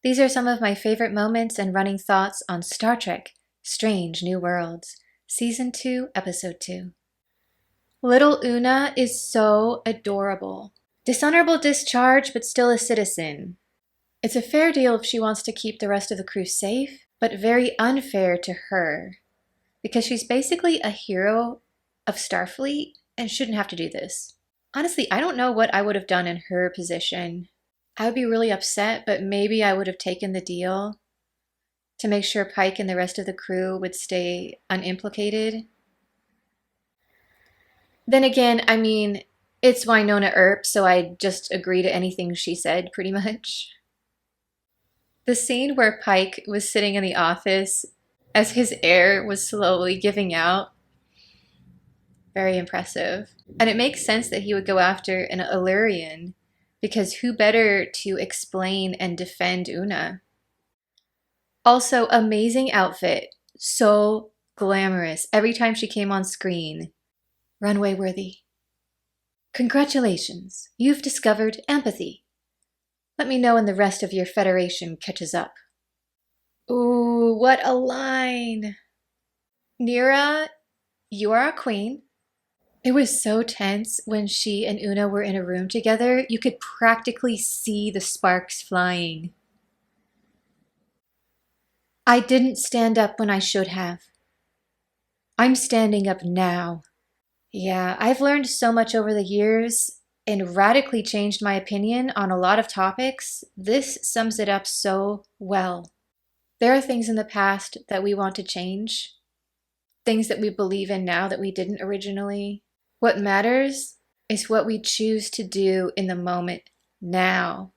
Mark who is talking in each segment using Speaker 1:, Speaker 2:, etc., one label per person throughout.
Speaker 1: These are some of my favorite moments and running thoughts on Star Trek: Strange New Worlds, Season 2, Episode 2. Little Una is so adorable. Dishonorable discharge, but still a citizen. It's a fair deal if she wants to keep the rest of the crew safe, but very unfair to her, because she's basically a hero of Starfleet and shouldn't have to do this. Honestly, I don't know what I would have done in her position. I would be really upset, but maybe I would have taken the deal to make sure Pike and the rest of the crew would stay unimplicated. Then again, I mean, it's Winona Earp, so I just agree to anything she said, pretty much. The scene where Pike was sitting in the office as his air was slowly giving out, very impressive. And it makes sense that he would go after an Illyrian, because who better to explain and defend Una? Also, amazing outfit. So glamorous every time she came on screen. Runway worthy. Congratulations, you've discovered empathy. Let me know when the rest of your Federation catches up. Ooh, what a line! Nera, you are a queen. It was so tense when she and Una were in a room together. You could practically see the sparks flying. I didn't stand up when I should have. I'm standing up now. Yeah, I've learned so much over the years and radically changed my opinion on a lot of topics. This sums it up so well. There are things in the past that we want to change, things that we believe in now that we didn't originally. What matters is what we choose to do in the moment now,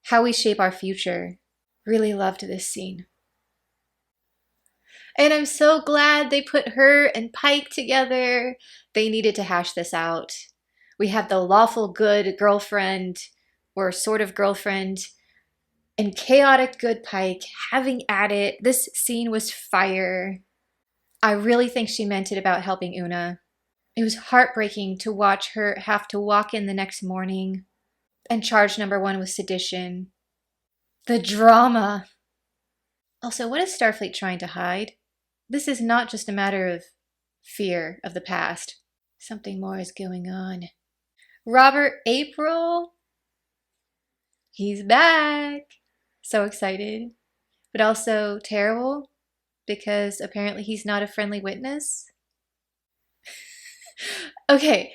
Speaker 1: how we shape our future. Really loved this scene. And I'm so glad they put her and Pike together. They needed to hash this out. We have the lawful good girlfriend, or sort of girlfriend, and chaotic good Pike having at it. This scene was fire. I really think she meant it about helping Una. It was heartbreaking to watch her have to walk in the next morning and charge number 1 with sedition. The drama. Also, what is Starfleet trying to hide? This is not just a matter of fear of the past. Something more is going on. Robert April? He's back! So excited. But also terrible, because apparently he's not a friendly witness. Okay,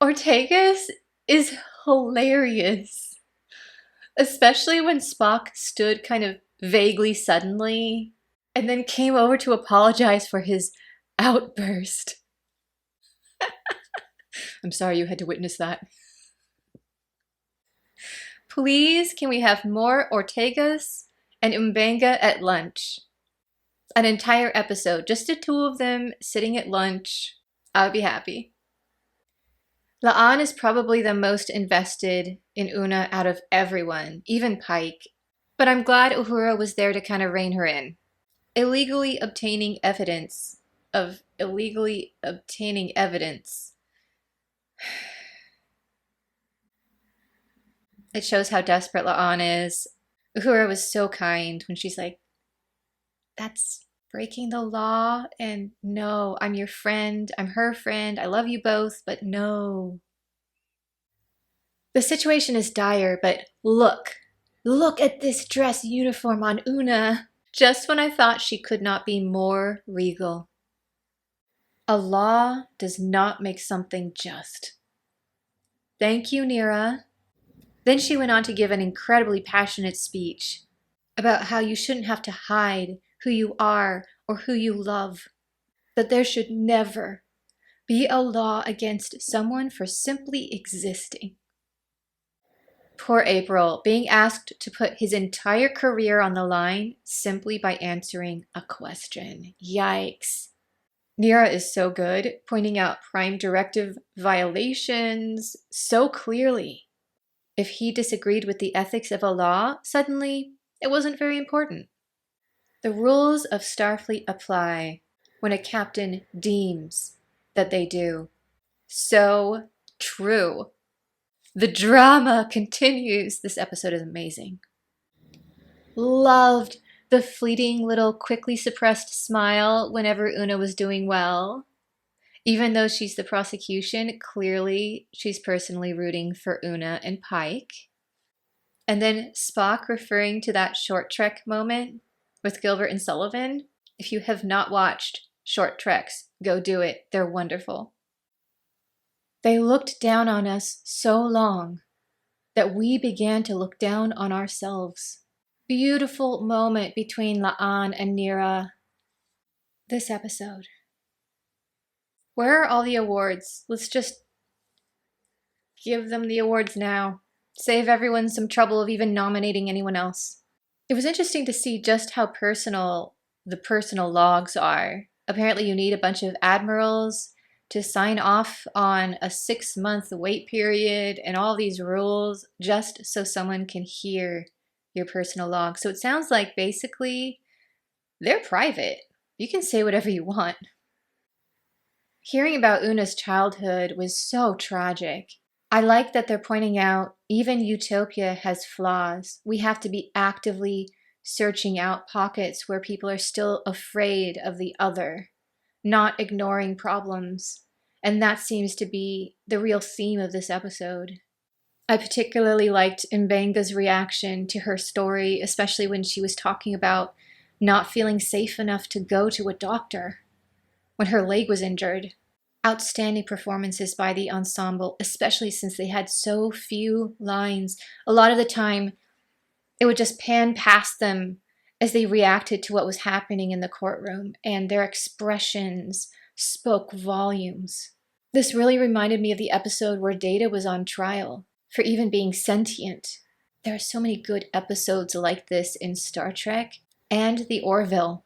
Speaker 1: Ortegas is hilarious. Especially when Spock stood kind of vaguely suddenly and then came over to apologize for his outburst. I'm sorry you had to witness that. Please, can we have more Ortegas and M'Benga at lunch? An entire episode, just the 2 of them sitting at lunch. I would be happy. La'an is probably the most invested in Una out of everyone, even Pike. But I'm glad Uhura was there to kind of rein her in. Illegally obtaining evidence of illegally obtaining evidence. It shows how desperate La'an is. Uhura was so kind when she's like, that's breaking the law, and no, I'm your friend, I'm her friend, I love you both, but no. The situation is dire, but look at this dress uniform on Una. Just when I thought she could not be more regal. A law does not make something just. Thank you, Nera. Then she went on to give an incredibly passionate speech about how you shouldn't have to hide who you are or who you love. That there should never be a law against someone for simply existing. Poor April, being asked to put his entire career on the line simply by answering a question. Yikes. Nera is so good, pointing out Prime Directive violations so clearly. If he disagreed with the ethics of a law, suddenly it wasn't very important. The rules of Starfleet apply when a captain deems that they do. So true. The drama continues. This episode is amazing. loved the fleeting little quickly suppressed smile whenever Una was doing well. Even though she's the prosecution, clearly she's personally rooting for Una and Pike. And then Spock referring to that short trek moment with Gilbert and Sullivan. If you have not watched short treks, go do it. They're wonderful. They looked down on us so long that we began to look down on ourselves. Beautiful moment between La'an and Nera. This episode. Where are all the awards? Let's just give them the awards now. Save everyone some trouble of even nominating anyone else. It was interesting to see just how personal the personal logs are. Apparently you need a bunch of admirals to sign off on a 6-month wait period and all these rules just so someone can hear your personal log. So it sounds like basically they're private. You can say whatever you want. Hearing about Una's childhood was so tragic. I like that they're pointing out even utopia has flaws. We have to be actively searching out pockets where people are still afraid of the other, not ignoring problems. And that seems to be the real theme of this episode. I particularly liked Mbenga's reaction to her story, especially when she was talking about not feeling safe enough to go to a doctor when her leg was injured. Outstanding performances by the ensemble, especially since they had so few lines. A lot of the time, it would just pan past them as they reacted to what was happening in the courtroom, and their expressions spoke volumes. This really reminded me of the episode where Data was on trial for even being sentient. There are so many good episodes like this in Star Trek and The Orville.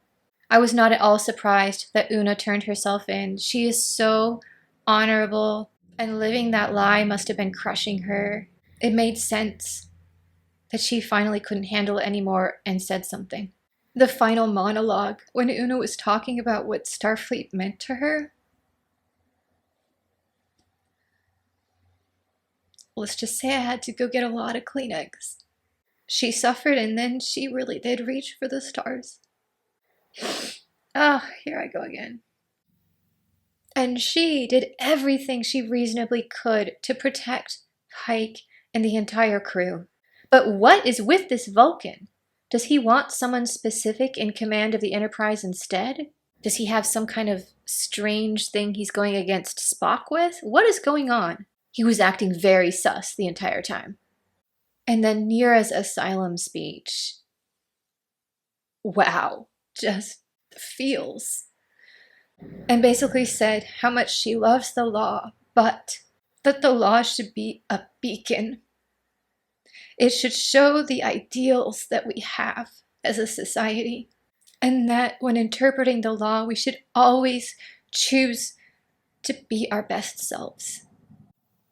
Speaker 1: I was not at all surprised that Una turned herself in. She is so honorable, and living that lie must have been crushing her. It made sense that she finally couldn't handle it anymore and said something. The final monologue, when Una was talking about what Starfleet meant to her, let's just say I had to go get a lot of Kleenex. She suffered, and then she really did reach for the stars. Ah, here I go again. And she did everything she reasonably could to protect Pike and the entire crew. But what is with this Vulcan? Does he want someone specific in command of the Enterprise instead? Does he have some kind of strange thing he's going against Spock with? What is going on? He was acting very sus the entire time. And then Nera's asylum speech. Wow, just feels. And basically said how much she loves the law, but that the law should be a beacon. It should show the ideals that we have as a society, and that when interpreting the law, we should always choose to be our best selves.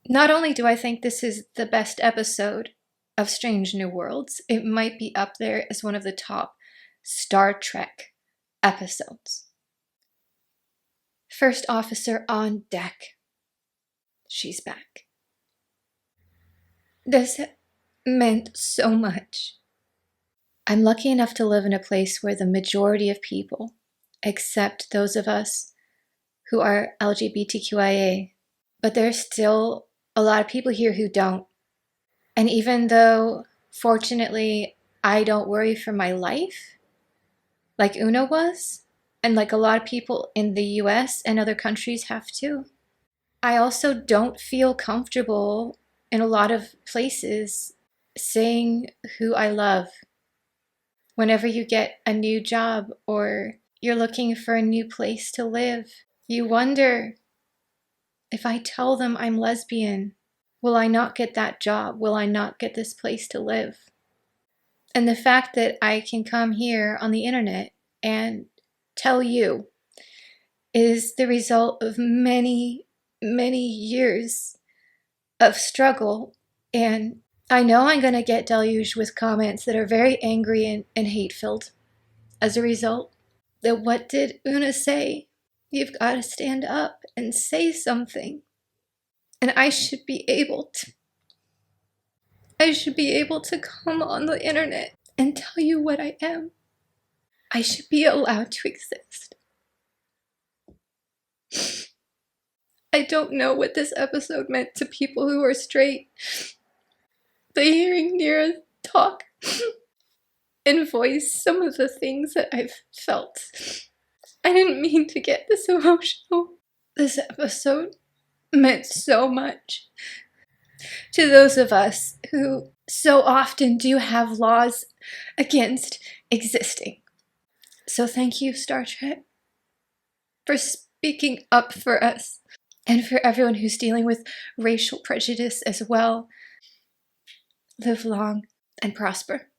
Speaker 1: Not only do I think this is the best episode of Strange New Worlds, it might be up there as one of the top Star Trek episodes. First officer on deck. She's back. This meant so much. I'm lucky enough to live in a place where the majority of people, except those of us who are LGBTQIA, but there's still a lot of people here who don't. And even though, fortunately, I don't worry for my life, like Una was, and like a lot of people in the US and other countries have to, I also don't feel comfortable in a lot of places saying who I love. Whenever you get a new job or you're looking for a new place to live, you wonder, if I tell them I'm lesbian, will I not get that job? Will I not get this place to live? And the fact that I can come here on the internet and tell you is the result of many, many years of struggle. And I know I'm going to get deluged with comments that are very angry and hate-filled as a result. That what did Una say? You've got to stand up and say something. And I should be able to come on the internet and tell you what I am. I should be allowed to exist. I don't know what this episode meant to people who are straight, but hearing Nera talk and voice some of the things that I've felt, I didn't mean to get this emotional. This episode meant so much to those of us who so often do have laws against existing. So thank you, Star Trek, for speaking up for us and for everyone who's dealing with racial prejudice as well. Live long and prosper.